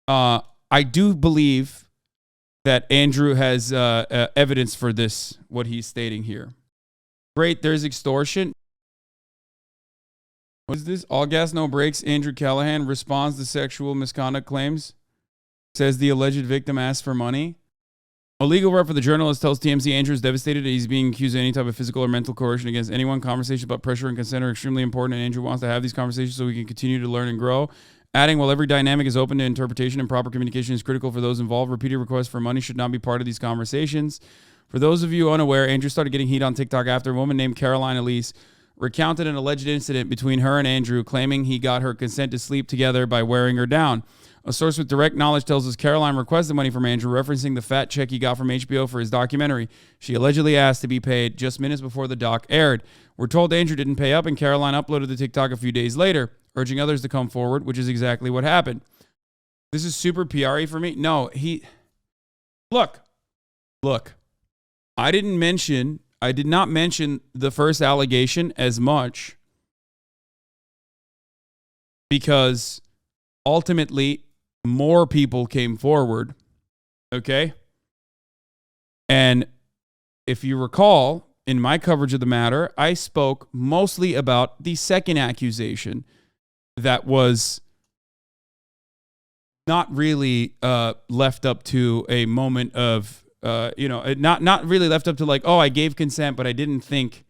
I do believe that Andrew has evidence for this, what he's stating here. Great, there's extortion. What is this? All gas, no brakes. Andrew Callaghan responds to sexual misconduct claims. Says the alleged victim asked for money. A legal rep for the journalist tells TMZ Andrew is devastated that he's being accused of any type of physical or mental coercion against anyone. Conversations about pressure and consent are extremely important, and Andrew wants to have these conversations so we can continue to learn and grow. Adding, while every dynamic is open to interpretation and proper communication is critical for those involved, repeated requests for money should not be part of these conversations. For those of you unaware, Andrew started getting heat on TikTok after a woman named Caroline Elise recounted an alleged incident between her and Andrew, claiming he got her consent to sleep together by wearing her down. A source with direct knowledge tells us Caroline requested money from Andrew, referencing the fat check he got from HBO for his documentary. She allegedly asked to be paid just minutes before the doc aired. We're told Andrew didn't pay up, and Caroline uploaded the TikTok a few days later, urging others to come forward, which is exactly what happened. This is super PR-y for me. No, Look. I did not mention the first allegation as much because ultimately more people came forward, okay? And if you recall, in my coverage of the matter, I spoke mostly about the second accusation that was not really left up to a moment of, not really left up to like, oh, I gave consent, but I didn't think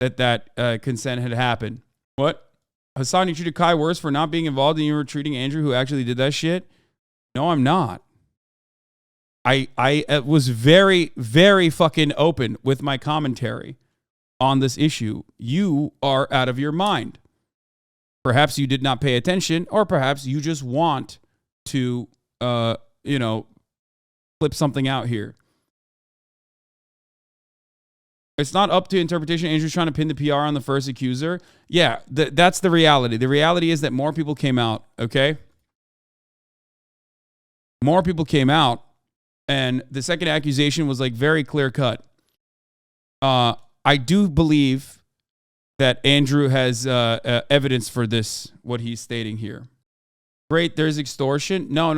that consent had happened. What? Hasan, you treated Kai worse for not being involved and you were treating Andrew who actually did that shit? No, I'm not. I was very, very fucking open with my commentary on this issue. You are out of your mind. Perhaps you did not pay attention, or perhaps you just want to, flip something out here. It's not up to interpretation. Andrew's trying to pin the PR on the first accuser. Yeah, that's the reality. The reality is that more people came out, okay? More people came out, and the second accusation was like very clear cut. I do believe that Andrew has evidence for this, what he's stating here. Great, there's extortion. No.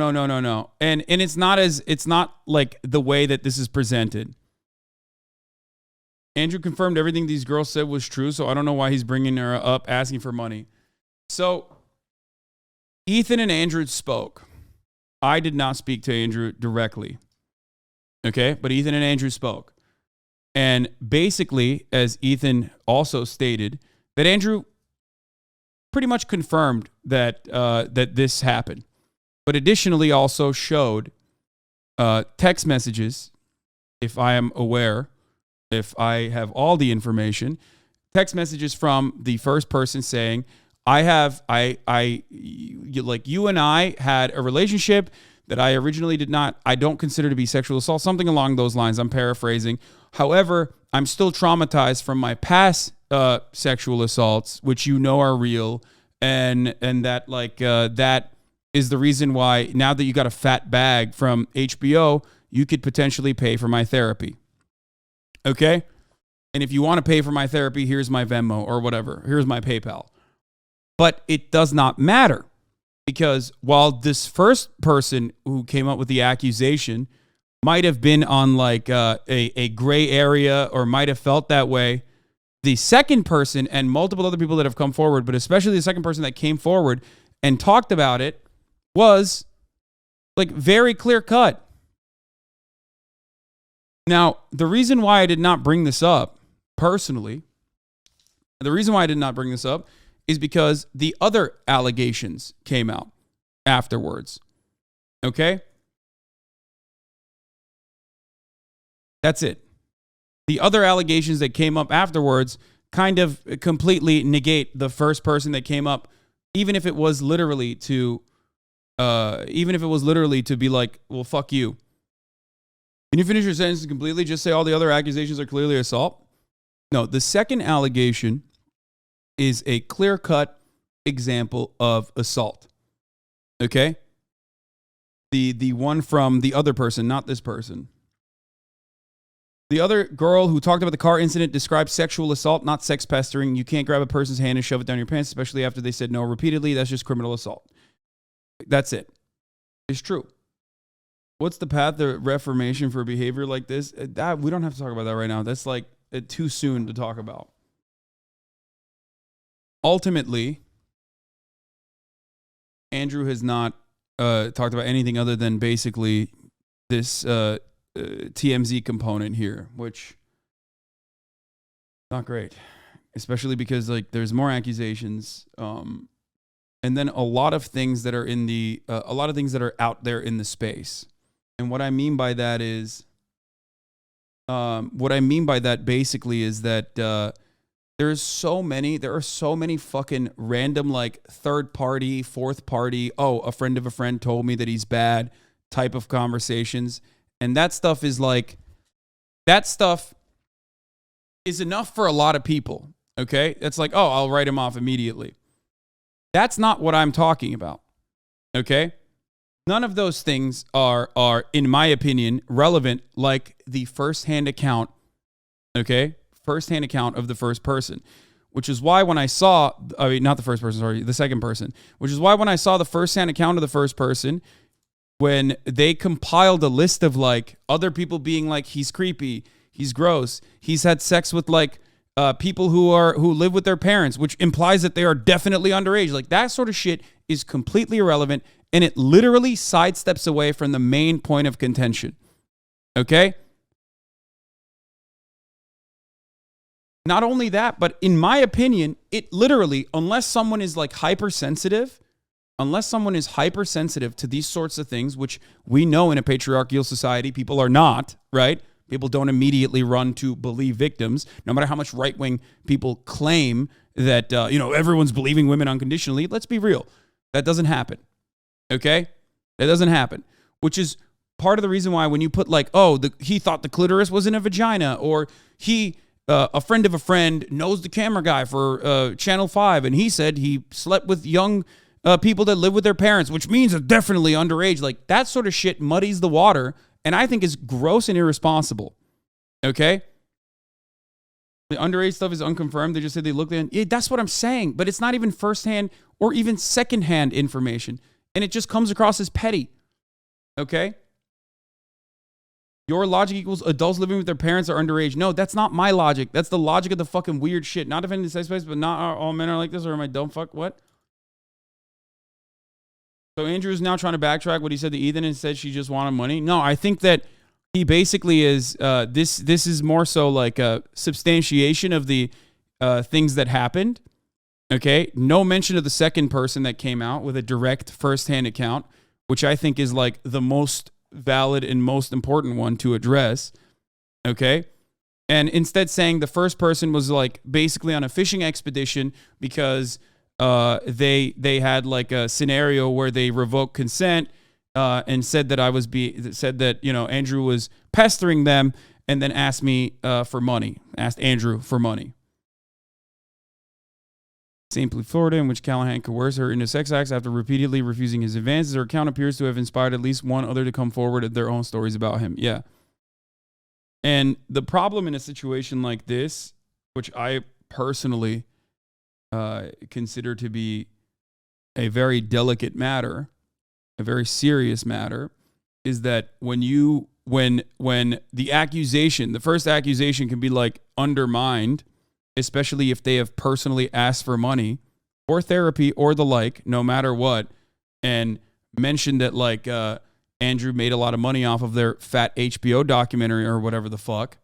And it's not like the way that this is presented. Andrew confirmed everything these girls said was true, so I don't know why he's bringing her up asking for money. So Ethan and Andrew spoke. I did not speak to Andrew directly. Okay? But Ethan and Andrew spoke. And basically, as Ethan also stated, that Andrew pretty much confirmed that that this happened. But additionally also showed text messages, if I am aware, if I have all the information, text messages from the first person saying, you and I had a relationship that I originally I don't consider to be sexual assault, something along those lines. I'm paraphrasing. However, I'm still traumatized from my past sexual assaults, which are real. And that that is the reason why now that you got a fat bag from HBO, you could potentially pay for my therapy. Okay? And if you want to pay for my therapy, here's my Venmo or whatever. Here's my PayPal. But it does not matter, because while this first person who came up with the accusation might have been on like a gray area or might have felt that way, the second person and multiple other people that have come forward, but especially the second person that came forward and talked about it, was like very clear cut. Now, the reason why I did not bring this up personally, is because the other allegations came out afterwards. Okay? That's it. The other allegations that came up afterwards kind of completely negate the first person that came up, even if it was literally to be like, well, fuck you. Can you finish your sentence completely? Just say all the other accusations are clearly assault? No, the second allegation is a clear-cut example of assault. Okay? The one from the other person, not this person. The other girl who talked about the car incident described sexual assault, not sex pestering. You can't grab a person's hand and shove it down your pants, especially after they said no repeatedly. That's just criminal assault. That's it. is true. What's the path to reformation for behavior like this? That we don't have to talk about that right now. That's like too soon to talk about. Ultimately, Andrew has not talked about anything other than basically this TMZ component here, which not great, especially because like there's more accusations, and then a lot of things that are in the a lot of things that are out there in the space. And what I mean by that is, basically is that there are so many fucking random like third party, fourth party, oh, a friend of a friend told me that he's bad type of conversations. And that stuff is enough for a lot of people. Okay. It's like, oh, I'll write him off immediately. That's not what I'm talking about. Okay. None of those things are, in my opinion, relevant like the firsthand account, okay? Firsthand account of the first person, which is why when I saw, not the first person, sorry, the second person, which is why when I saw the firsthand account of the first person, when they compiled a list of like other people being like, he's creepy, he's gross, he's had sex with like people who live with their parents, which implies that they are definitely underage. Like that sort of shit is completely irrelevant. And it literally sidesteps away from the main point of contention. Okay? Not only that, but in my opinion, it literally, unless someone is hypersensitive to these sorts of things, which we know in a patriarchal society, people are not, right? People don't immediately run to believe victims, no matter how much right-wing people claim that, everyone's believing women unconditionally. Let's be real. That doesn't happen. Okay? It doesn't happen, which is part of the reason why when you put he thought the clitoris was in a vagina, or a friend of a friend knows the camera guy for Channel 5, and he said he slept with young people that live with their parents, which means they're definitely underage. Like that sort of shit muddies the water, and I think is gross and irresponsible. Okay? The underage stuff is unconfirmed. They just said they looked in. Yeah, that's what I'm saying, but it's not even firsthand or even secondhand information. And it just comes across as petty. Okay? Your logic equals adults living with their parents are underage. No, that's not my logic. That's the logic of the fucking weird shit. Not defending the safe space, but not all men are like this, or am I dumb fuck? What? So Andrew is now trying to backtrack what he said to Ethan and said she just wanted money. No, I think that he basically is, this is more so like a substantiation of the things that happened. Okay, no mention of the second person that came out with a direct firsthand account, which I think is like the most valid and most important one to address. Okay, and instead saying the first person was like basically on a fishing expedition because they had like a scenario where they revoked consent and said that Andrew was pestering them, and then asked Andrew for money. St. Florida, in which Callaghan coerced her into sex acts after repeatedly refusing his advances. Her account appears to have inspired at least one other to come forward with their own stories about him. Yeah. And the problem in a situation like this, which I personally consider to be a very delicate matter, a very serious matter, is that when the first accusation can be like undermined, especially if they have personally asked for money or therapy or the like, no matter what, and mentioned that Andrew made a lot of money off of their fat HBO documentary or whatever the fuck,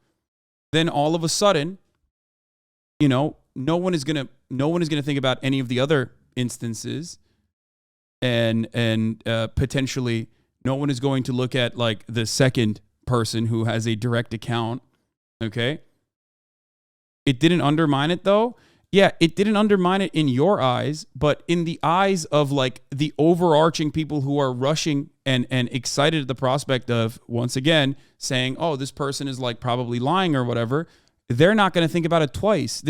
then all of a sudden, no one is gonna think about any of the other instances, and potentially no one is going to look at like the second person who has a direct account. Okay. It didn't undermine it though. Yeah, it didn't undermine it in your eyes, but in the eyes of like the overarching people who are rushing and excited at the prospect of, once again, saying, oh, this person is like probably lying or whatever, they're not going to think about it twice. Of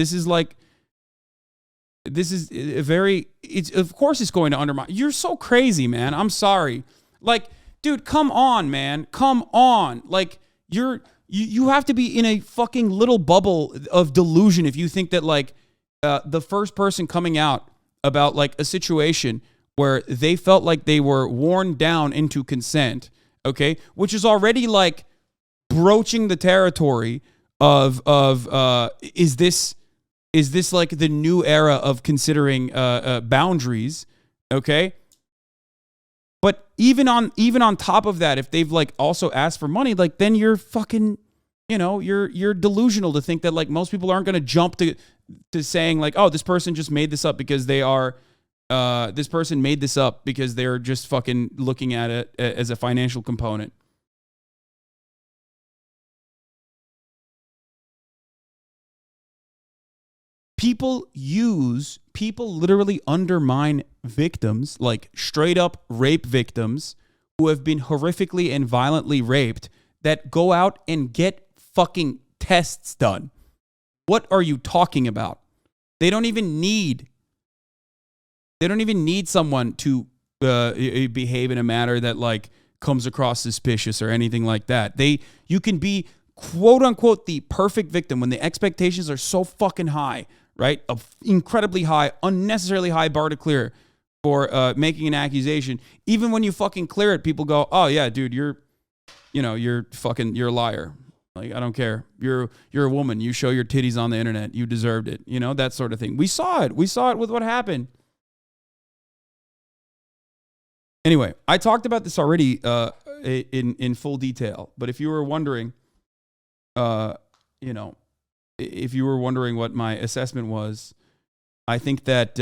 course it's going to undermine. You're so crazy, man. I'm sorry. Like, dude, come on, man. Come on. Like, you have to be in a fucking little bubble of delusion if you think that like the first person coming out about like a situation where they felt like they were worn down into consent, okay, which is already like broaching the territory of is this like the new era of considering boundaries, okay? But even on top of that, if they've like also asked for money, like then you're fucking, you're delusional to think that like most people aren't going to jump to saying like, oh, this person just made this up because they are this person made this up because they're just fucking looking at it as a financial component. People literally undermine victims, like straight up rape victims who have been horrifically and violently raped, that go out and get fucking tests done. What are you talking about? They don't even need someone to behave in a manner that like comes across suspicious or anything like that. You can be quote unquote the perfect victim when the expectations are so fucking high, right? An incredibly high, unnecessarily high bar to clear for making an accusation. Even when you fucking clear it, people go, "Oh yeah, dude, you're a liar. Like, I don't care. You're a woman. You show your titties on the internet. You deserved it." That sort of thing. We saw it. We saw it with what happened. Anyway, I talked about this already in full detail. But if you were wondering, if you were wondering what my assessment was, I think that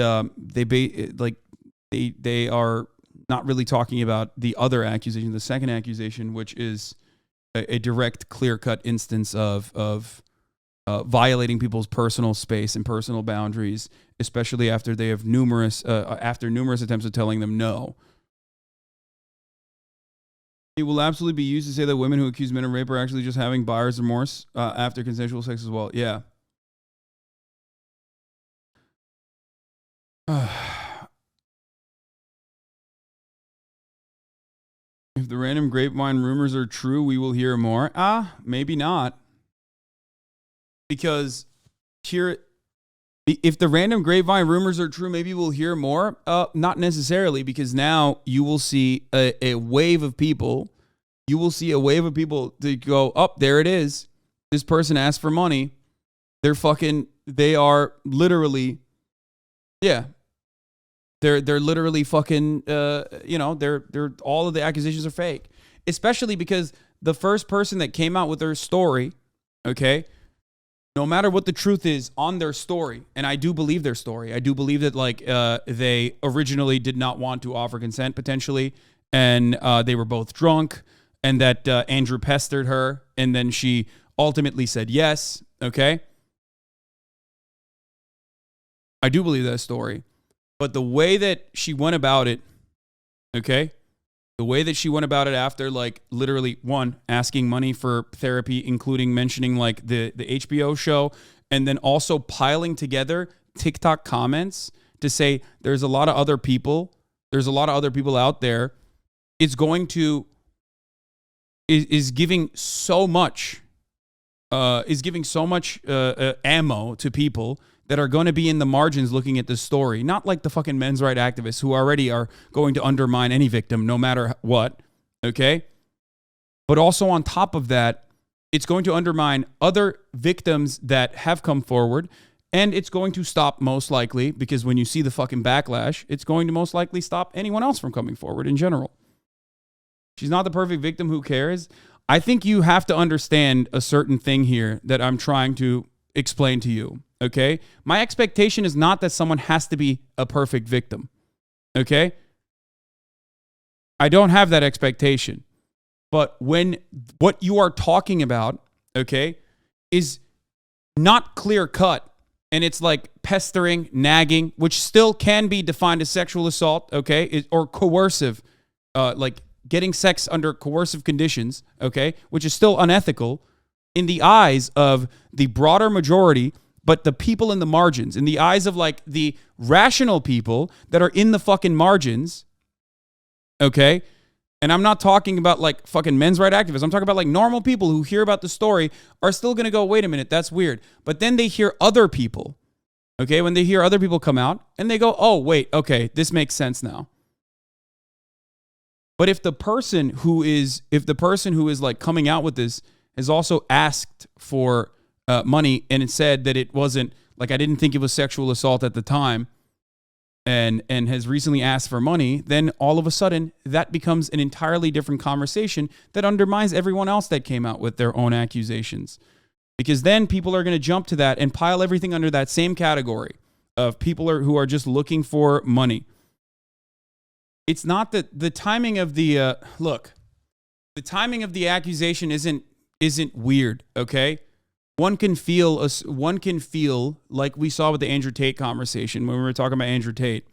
they are not really talking about the other accusation, the second accusation, which is a direct, clear-cut instance of violating people's personal space and personal boundaries, especially after they have numerous attempts of telling them no. It will absolutely be used to say that women who accuse men of rape are actually just having buyer's remorse after consensual sex as well. Yeah. If the random grapevine rumors are true, we will hear more. Maybe not. Because if the random grapevine rumors are true, maybe we'll hear more. Not necessarily, because now you will see a wave of people. You will see a wave of people to go, oh, there it is. This person asked for money. They are literally, yeah. They're literally fucking, they're all of the accusations are fake. Especially because the first person that came out with their story, okay, no matter what the truth is on their story, and I do believe their story. I do believe that like they originally did not want to offer consent potentially, and they were both drunk, and that Andrew pestered her, and then she ultimately said yes, okay? I do believe that story. But the way that she went about it, okay? The way that she went about it after, like, literally, one, asking money for therapy, including mentioning, like, the HBO show, and then also piling together TikTok comments to say there's a lot of other people out there, is going to, is giving so much ammo to people that are going to be in the margins looking at this story. Not like the fucking men's rights activists who already are going to undermine any victim no matter what, okay? But also on top of that, it's going to undermine other victims that have come forward, and it's going to stop most likely, because when you see the fucking backlash, it's going to most likely stop anyone else from coming forward in general. She's not the perfect victim, who cares? I think you have to understand a certain thing here that I'm trying to explain to you. Okay? My expectation is not that someone has to be a perfect victim. Okay? I don't have that expectation. But when what you are talking about, okay, is not clear cut, and it's like pestering, nagging, which still can be defined as sexual assault, okay, or coercive, like getting sex under coercive conditions, okay, which is still unethical in the eyes of the broader majority. But the people in the margins, in the eyes of like the rational people that are in the fucking margins, okay? And I'm not talking about like fucking men's rights activists. I'm talking about like normal people who hear about the story are still going to go, wait a minute, that's weird. But then they hear other people, okay? When they hear other people come out and they go, oh, wait, okay, this makes sense now. But if the person who is like coming out with this has also asked for money and it said that it wasn't, like, I didn't think it was sexual assault at the time, and has recently asked for money, then all of a sudden that becomes an entirely different conversation that undermines everyone else that came out with their own accusations. Because then people are going to jump to that and pile everything under that same category of people who are just looking for money. It's not that the timing of the the timing of the accusation isn't weird, okay? One can feel like we saw with the Andrew Tate conversation when we were talking about Andrew Tate.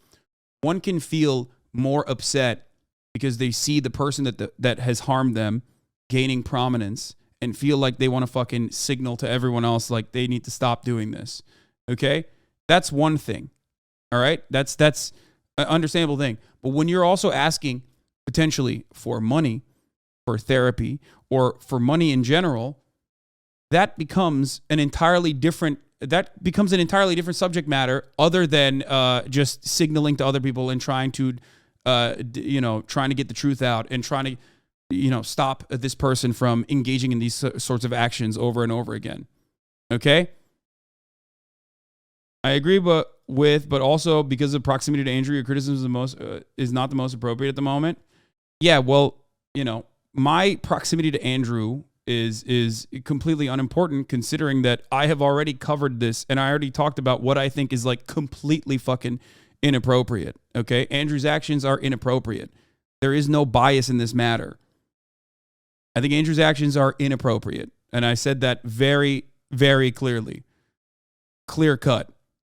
One can feel more upset because they see the person that has harmed them gaining prominence and feel like they want to fucking signal to everyone else like they need to stop doing this. Okay? That's one thing. All right? That's an understandable thing. But when you're also asking potentially for money, for therapy, or for money in general, that becomes an entirely different subject matter other than just signaling to other people and trying to get the truth out and trying to stop this person from engaging in these sorts of actions over and over again. Okay? I agree, but also because of proximity to Andrew, your criticism is not the most appropriate at the moment. Yeah, well, my proximity to Andrew is completely unimportant considering that I have already covered this and I already talked about what I think is like completely fucking inappropriate. Okay? Andrew's actions are inappropriate. There is no bias in this matter. I think Andrew's actions are inappropriate. And I said that very, very clearly. Clear cut.